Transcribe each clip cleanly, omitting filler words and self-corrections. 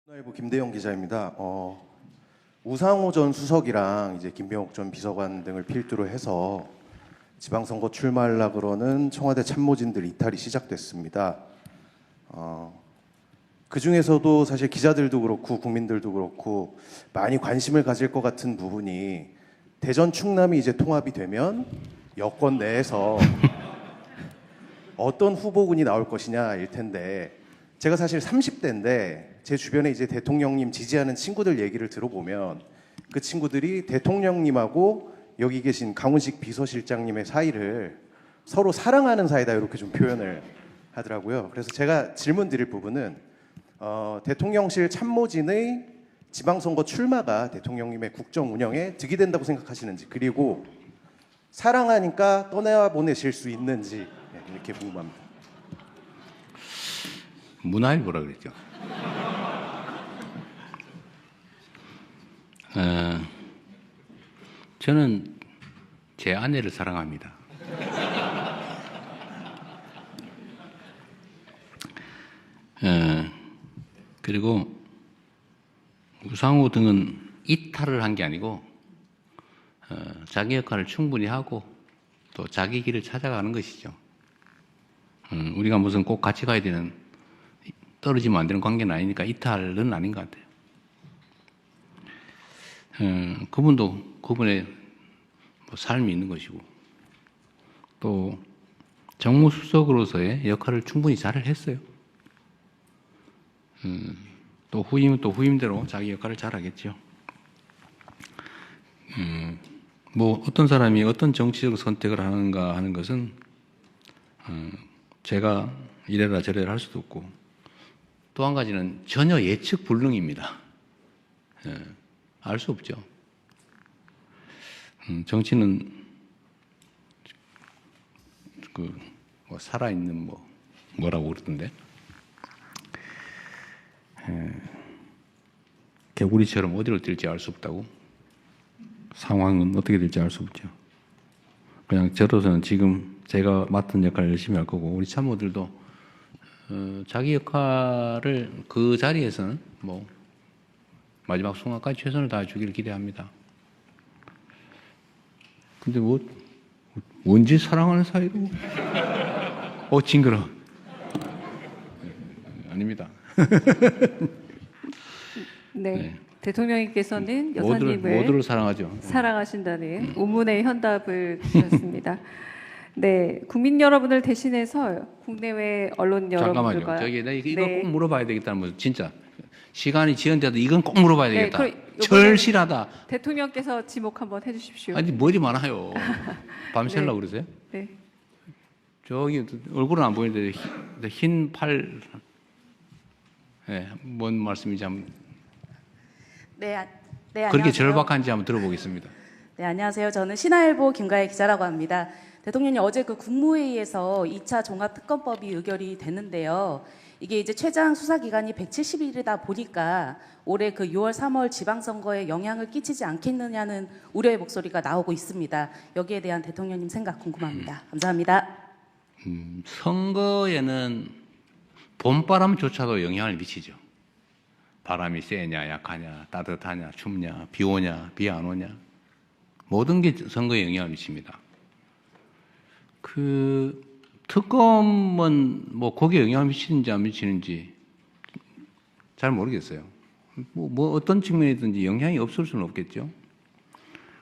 문화일보 김대영 기자입니다. 우상호 전 수석이랑 이제 김병옥 전 비서관 등을 필두로 해서 지방선거 출마하려고 그러는 청와대 참모진들 이탈이 시작됐습니다. 그 중에서도 사실 기자들도 그렇고 국민들도 그렇고 많이 관심을 가질 것 같은 부분이 대전 충남이 이제 통합이 되면 여권 내에서 어떤 후보군이 나올 것이냐일 텐데, 제가 사실 30대인데 제 주변에 이제 대통령님 지지하는 친구들 얘기를 들어보면 그 친구들이 대통령님하고 여기 계신 강훈식 비서실장님의 사이를 서로 사랑하는 사이다 이렇게 좀 표현을 하더라고요. 그래서 제가 질문 드릴 부분은 대통령실 참모진의 지방선거 출마가 대통령님의 국정 운영에 득이 된다고 생각하시는지, 그리고 사랑하니까 떠나 보내실 수 있는지 이렇게 궁금합니다. 문화일보라 그랬죠. 저는 제 아내를 사랑합니다. 그리고 우상호 등은 이탈을 한 게 아니고 자기 역할을 충분히 하고 또 자기 길을 찾아가는 것이죠. 우리가 무슨 꼭 같이 가야 되는, 떨어지면 안 되는 관계는 아니니까 이탈은 아닌 것 같아요. 그분도 그분의 삶이 있는 것이고, 또 정무수석으로서의 역할을 충분히 잘 했어요. 또 후임은 또 후임대로 자기 역할을 잘 하겠죠. 뭐 어떤 사람이 어떤 정치적 선택을 하는가 하는 것은 제가 이래라 저래라 할 수도 없고, 또 한 가지는 전혀 예측 불능입니다. 알 수 없죠. 정치는 뭐 살아있는 뭐라고 그러던데, 개구리처럼 어디로 뛸지 알 수 없다고. 상황은 어떻게 될지 알 수 없죠. 그냥 저로서는 지금 제가 맡은 역할을 열심히 할 거고, 우리 참모들도 자기 역할을 그 자리에서는 뭐 마지막 순간까지 최선을 다해주기를 기대합니다. 근데 뭐 언제 사랑하는 사이로? 징그러. 아닙니다. 네. 대통령님께서는 여사님을 모두를 사랑하죠. 사랑하신다는 우문의 현답을 주셨습니다. 네, 국민 여러분을 대신해서 국내외 언론 잠깐만요. 여러분들과 내가 이거 네. 꼭 물어봐야 되겠다는 거, 진짜 시간이 지연돼도 이건 꼭 물어봐야 네, 되겠다. 요거는 절실하다. 대통령께서 지목 한번 해주십시오. 아니 머리 많아요. 밤새려고 그러세요? 네. 저기 얼굴은 안 보이는데 흰 팔. 네, 뭔 말씀인지 한번. 네, 그렇게 안녕하세요. 절박한지 한번 들어보겠습니다. 네, 안녕하세요. 저는 신화일보 김가혜 기자라고 합니다. 대통령님, 어제 그 국무회의에서 2차 종합특검법이 의결이 됐는데요. 이게 이제 최장 수사기간이 170일이다 보니까 올해 그 6월, 3월 지방선거에 영향을 끼치지 않겠느냐는 우려의 목소리가 나오고 있습니다. 여기에 대한 대통령님 생각 궁금합니다. 감사합니다. 선거에는 봄바람조차도 영향을 미치죠. 바람이 세냐, 약하냐, 따뜻하냐, 춥냐, 비 오냐, 비 안 오냐, 모든 게 선거에 영향을 미칩니다. 그 특검은 뭐 거기에 영향을 미치는지 안 미치는지 잘 모르겠어요. 뭐 어떤 측면이든지 영향이 없을 수는 없겠죠.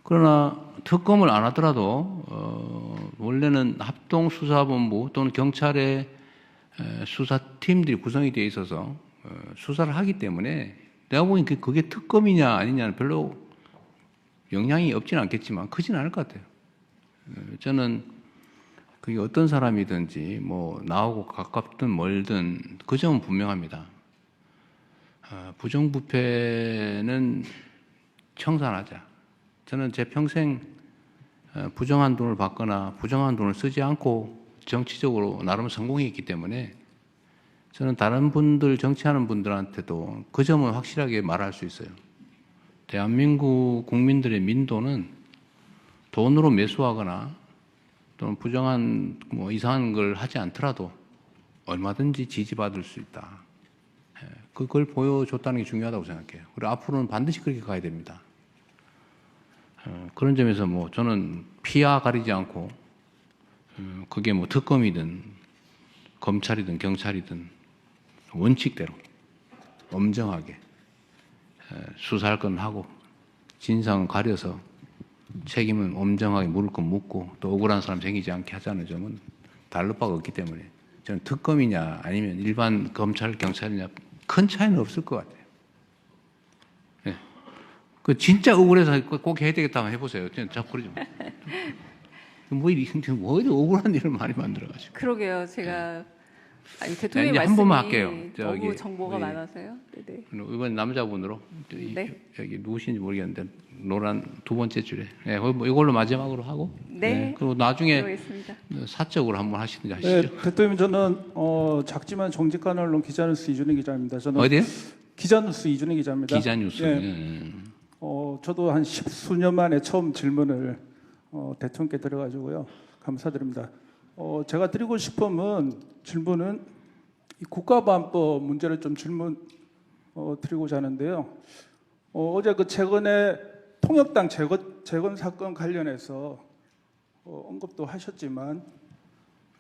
그러나 특검을 안 하더라도 원래는 합동수사본부 또는 경찰의 수사팀들이 구성이 되어 있어서 수사를 하기 때문에, 내가 보기엔 그게 특검이냐 아니냐는 별로 영향이 없지는 않겠지만 크지는 않을 것 같아요. 저는 그게 어떤 사람이든지 뭐 나하고 가깝든 멀든 그 점은 분명합니다. 부정부패는 청산하자. 저는 제 평생 부정한 돈을 받거나 부정한 돈을 쓰지 않고 정치적으로 나름 성공했기 때문에, 저는 다른 분들, 정치하는 분들한테도 그 점은 확실하게 말할 수 있어요. 대한민국 국민들의 민도는 돈으로 매수하거나 또는 부정한 이상한 걸 하지 않더라도 얼마든지 지지받을 수 있다. 그걸 보여줬다는 게 중요하다고 생각해요. 그리고 앞으로는 반드시 그렇게 가야 됩니다. 그런 점에서 뭐 저는 피와 가리지 않고 그게 뭐 특검이든 검찰이든 경찰이든 원칙대로 엄정하게 수사할 건 하고 진상은 가려서 책임은 엄정하게 물을 건 묻고 또 억울한 사람 생기지 않게 하자는 점은 다를 바가 없기 때문에 저는 특검이냐 아니면 일반 검찰 경찰이냐 큰 차이는 없을 것 같아요. 네. 그 진짜 억울해서 꼭 해야 되겠다면 해보세요. 그냥 자꾸 그러지 마. 뭐 이리 억울한 일을 많이 만들어가지고. 그러게요. 제가 아니 대통령님 이제 한 말씀이 번만 할게요. 너무 저기 정보가 우리 많아서요. 네네. 이번 남자분으로 네. 여기 누구신지 모르겠는데 노란 두 번째 줄에 이걸로 마지막으로 하고 네. 그리고 나중에 들어겠습니다. 사적으로 한번 하시든지 네, 하시죠. 대통령 저는 작지만 정직한 언론 기자뉴스 이준희 기자입니다. 저는 어디요? 기자뉴스 이준희 기자입니다. 기자뉴스. 예. 저도 한 10수년 만에 처음 질문을 대통령께 드려가지고요. 감사드립니다. 제가 드리고 싶은 질문은 이 국가보안법 문제를 좀 질문 드리고자 하는데요. 어제 그 최근에 통역당 재건 사건 관련해서 언급도 하셨지만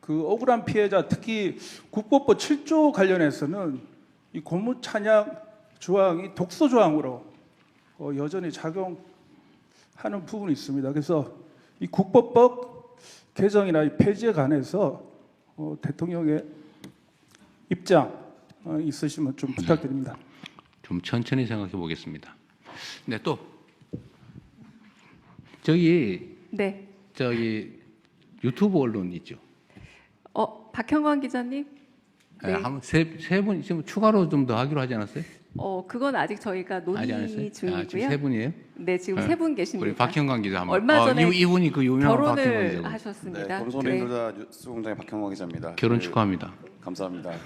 그 억울한 피해자 특히 국보법 7조 관련해서는 이 고무 찬양 조항이 독소 조항으로 여전히 작용하는 부분이 있습니다. 그래서 이 국보법 개정이나 이 폐지에 관해서 대통령의 입장 있으시면 좀 부탁드립니다. 좀 천천히 생각해 보겠습니다. 네, 또 저기 네. 유튜브 언론 있죠. 박형광 기자님. 네. 한번 세 분 지금 추가로 좀 더 하기로 하지 않았어요? 그건 아직 저희가 하지 논의 않았어요? 중이고요. 지금 세 분이에요? 네, 지금 세 분 계십니다. 우리 박형광 기자 한번. 얼마 전에 이분이 그 유명한 박형광 결혼을 기자고. 하셨습니다. 네, 검소인도자 뉴스공장의 박형광 기자입니다. 결혼 축하합니다. 감사합니다.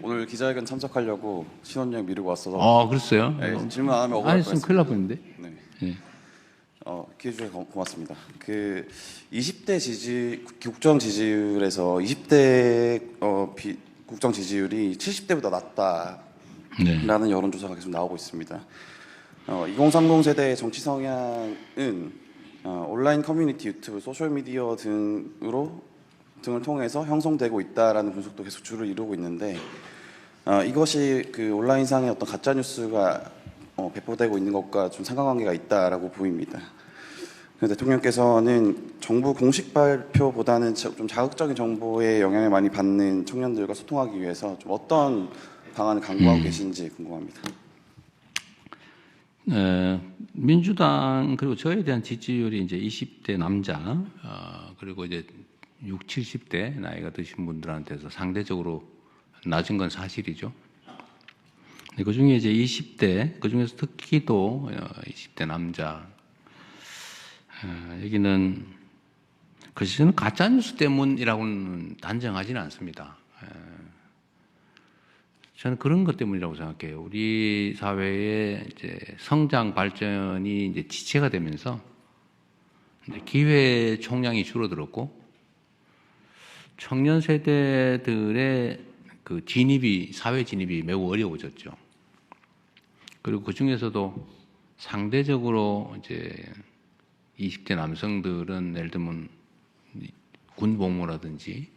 오늘 기자회견 참석하려고 신혼여행 미루고 왔어서 그랬어요? 네, 질문 안 하면 안 억울할 했으면 큰일 날 뻔했는데. 네. 네. 기회 주셔서 고맙습니다. 그 20대 국정 지지율에서 20대 국정 지지율이 70대보다 낮다라는 네. 여론조사가 계속 나오고 있습니다. 2030 세대의 정치 성향은 온라인 커뮤니티, 유튜브, 소셜 미디어 등을 통해서 형성되고 있다라는 분석도 계속 주를 이루고 있는데 이것이 그 온라인상의 어떤 가짜 뉴스가 배포되고 있는 것과 좀 상관관계가 있다라고 보입니다. 대통령께서는 정부 공식 발표보다는 좀 자극적인 정보에 영향을 많이 받는 청년들과 소통하기 위해서 좀 어떤 방안을 강구하고 계신지 궁금합니다. 민주당 그리고 저에 대한 지지율이 이제 20대 남자 그리고 이제 60, 70대 나이가 드신 분들한테서 상대적으로 낮은 건 사실이죠. 그 중에 이제 20대, 그 중에서 특히 또 20대 남자, 여기는, 글쎄 저는 가짜뉴스 때문이라고는 단정하지는 않습니다. 저는 그런 것 때문이라고 생각해요. 우리 사회의 이제 성장 발전이 이제 지체가 되면서 이제 기회 총량이 줄어들었고 청년 세대들의 그 사회 진입이 매우 어려워졌죠. 그리고 그 중에서도 상대적으로 이제 20대 남성들은 예를 들면 군 복무라든지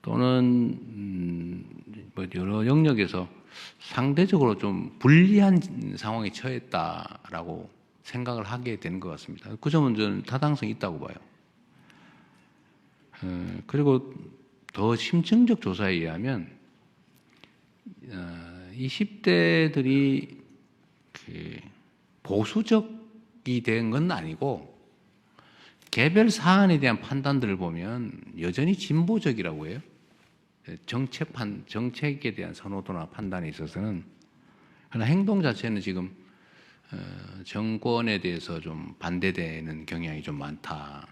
또는 뭐 여러 영역에서 상대적으로 좀 불리한 상황에 처했다라고 생각을 하게 되는 것 같습니다. 그 점은 저는 타당성이 있다고 봐요. 그리고 더 심층적 조사에 의하면 20대들이 보수적이 된 건 아니고 개별 사안에 대한 판단들을 보면 여전히 진보적이라고 해요. 정책에 대한 선호도나 판단에 있어서는. 그러나 행동 자체는 지금 정권에 대해서 좀 반대되는 경향이 좀 많다.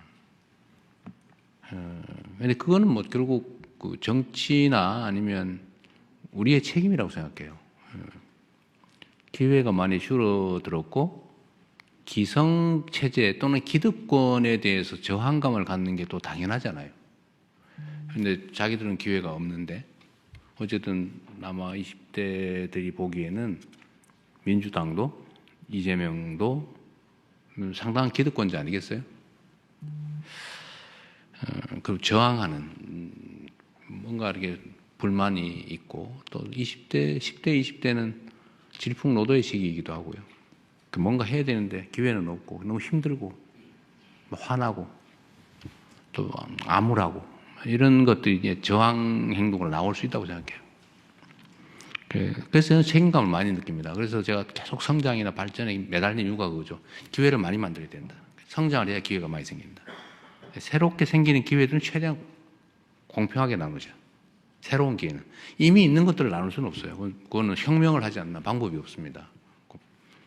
근데 그거는 뭐 결국 그 정치나 아니면 우리의 책임이라고 생각해요. 기회가 많이 줄어들었고 기성 체제 또는 기득권에 대해서 저항감을 갖는 게 또 당연하잖아요. 근데 자기들은 기회가 없는데 어쨌든 아마 20대들이 보기에는 민주당도 이재명도 상당한 기득권자 아니겠어요? 그 저항하는 뭔가 이렇게 불만이 있고 또 20대, 10대, 20대는 질풍노도의 시기이기도 하고요. 뭔가 해야 되는데 기회는 없고 너무 힘들고 화나고 또 암울하고 이런 것들이 이제 저항 행동으로 나올 수 있다고 생각해요. 그래서 저는 책임감을 많이 느낍니다. 그래서 제가 계속 성장이나 발전에 매달린 이유가 그거죠. 기회를 많이 만들어야 된다. 성장을 해야 기회가 많이 생긴다. 새롭게 생기는 기회들은 최대한 공평하게 나누자. 새로운 기회는. 이미 있는 것들을 나눌 수는 없어요. 그거는 혁명을 하지 않는 방법이 없습니다.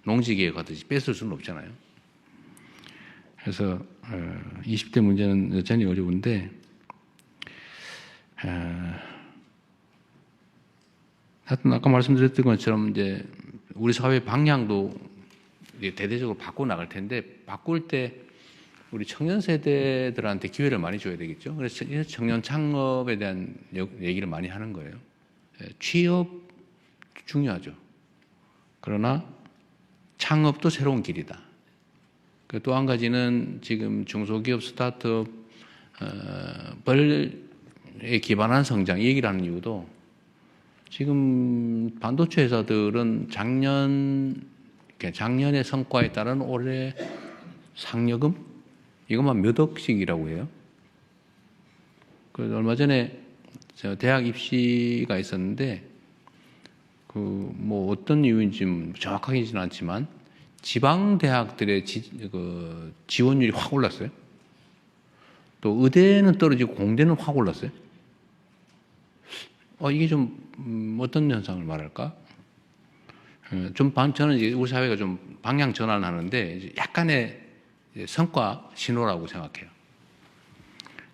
농지기획 하듯이 뺏을 수는 없잖아요. 그래서 20대 문제는 여전히 어려운데 하여튼 아까 말씀드렸던 것처럼 이제 우리 사회 방향도 이제 대대적으로 바꿔 나갈 텐데 바꿀 때 우리 청년 세대들한테 기회를 많이 줘야 되겠죠. 그래서 청년 창업에 대한 얘기를 많이 하는 거예요. 취업 중요하죠. 그러나 창업도 새로운 길이다. 또 한 가지는 지금 중소기업 스타트업에 기반한 성장 이 얘기를 하는 이유도 지금 반도체 회사들은 작년의 성과에 따른 올해 상여금 이것만 몇 억씩이라고 해요. 그래서 얼마 전에 제가 대학 입시가 있었는데 그 뭐 어떤 이유인지 정확하게는 않지만 지방 대학들의 지원율이 확 올랐어요. 또 의대는 떨어지고 공대는 확 올랐어요. 이게 좀 어떤 현상을 말할까? 저는 이제 우리 사회가 좀 방향 전환을 하는데 이제 약간의 성과 신호라고 생각해요.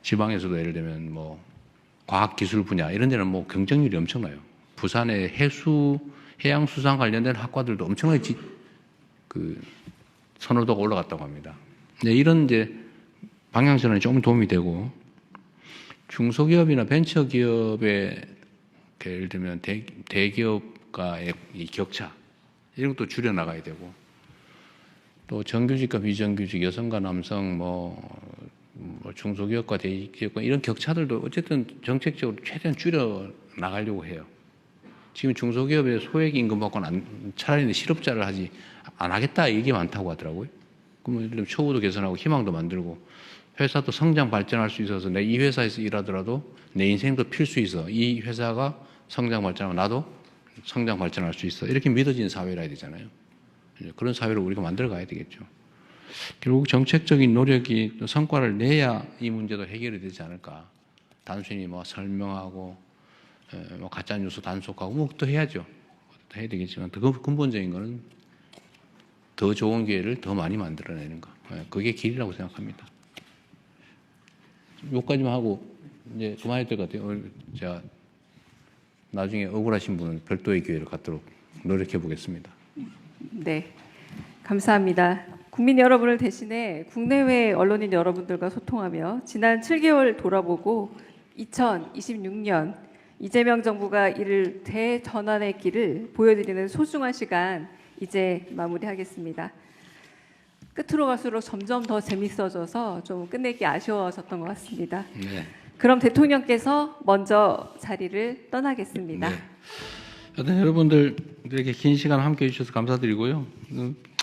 지방에서도 예를 들면 뭐 과학기술 분야 이런 데는 뭐 경쟁률이 엄청나요. 부산의 해양수산 관련된 학과들도 엄청나게 선호도가 올라갔다고 합니다. 네, 이런 이제 방향 전환이 조금 도움이 되고 중소기업이나 벤처기업의 예를 들면 대기업과의 이 격차 이런 것도 줄여 나가야 되고 또 정규직과 비정규직, 여성과 남성, 중소기업과 대기업과 이런 격차들도 어쨌든 정책적으로 최대한 줄여 나가려고 해요. 지금 중소기업에 소액 임금 받고는 차라리 실업자를 하지 안 하겠다 얘기 많다고 하더라고요. 그러면 예를 들면 처우도 개선하고 희망도 만들고 회사도 성장 발전할 수 있어서 내 이 회사에서 일하더라도 내 인생도 필 수 있어. 이 회사가 성장 발전하면 나도 성장 발전할 수 있어. 이렇게 믿어지는 사회라 해야 되잖아요. 그런 사회를 우리가 만들어 가야 되겠죠. 결국 정책적인 노력이 성과를 내야 이 문제도 해결이 되지 않을까. 단순히 설명하고 가짜 뉴스 단속하고 그것도 해야죠. 해야 되겠지만 더 근본적인 거는 더 좋은 기회를 더 많이 만들어내는 거. 그게 길이라고 생각합니다. 여기까지만 하고 이제 그만해야 될 것 같아요. 제가 나중에 억울하신 분은 별도의 기회를 갖도록 노력해 보겠습니다. 네, 감사합니다. 국민 여러분을 대신해 국내외 언론인 여러분들과 소통하며 지난 7개월 돌아보고 2026년 이재명 정부가 이를 대전환의 길을 보여드리는 소중한 시간 이제 마무리하겠습니다. 끝으로 갈수록 점점 더 재밌어져서 좀 끝내기 아쉬워졌던 것 같습니다. 네. 그럼 대통령께서 먼저 자리를 떠나겠습니다. 네. 하여튼 여러분들 이렇게 긴 시간 함께 해주셔서 감사드리고요.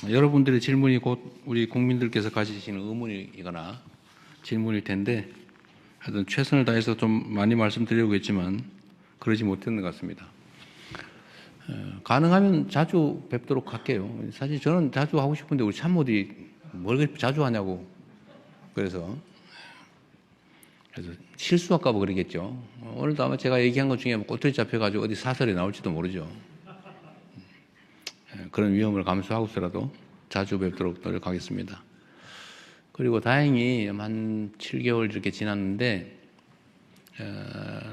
여러분들의 질문이 곧 우리 국민들께서 가지시는 의문이거나 질문일 텐데 하여튼 최선을 다해서 좀 많이 말씀드리려고 했지만 그러지 못했는 것 같습니다. 가능하면 자주 뵙도록 할게요. 사실 저는 자주 하고 싶은데 우리 참모들이 뭘 그렇게 자주 하냐고 그래서 실수할까 봐 그러겠죠. 오늘도 아마 제가 얘기한 것 중에 꼬투리 잡혀가지고 어디 사설에 나올지도 모르죠. 그런 위험을 감수하고서라도 자주 뵙도록 노력하겠습니다. 그리고 다행히 한 7개월 이렇게 지났는데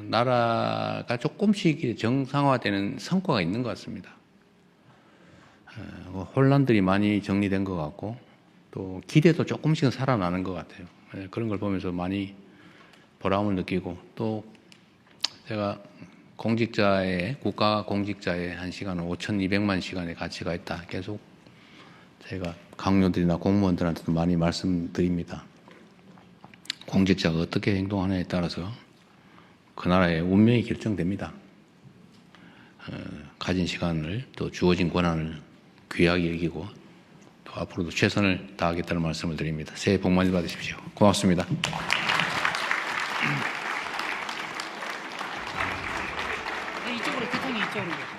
나라가 조금씩 정상화되는 성과가 있는 것 같습니다. 혼란들이 많이 정리된 것 같고 또 기대도 조금씩은 살아나는 것 같아요. 그런 걸 보면서 많이 보람을 느끼고 또 제가 공직자의 국가 공직자의 한 시간은 5,200만 시간의 가치가 있다. 계속 제가 강요들이나 공무원들한테도 많이 말씀드립니다. 공직자가 어떻게 행동하느냐에 따라서 그 나라의 운명이 결정됩니다. 가진 시간을 또 주어진 권한을 귀하게 여기고 또 앞으로도 최선을 다하겠다는 말씀을 드립니다. 새해 복 많이 받으십시오. 고맙습니다. 이쪽으로 교통이 이쪽으로.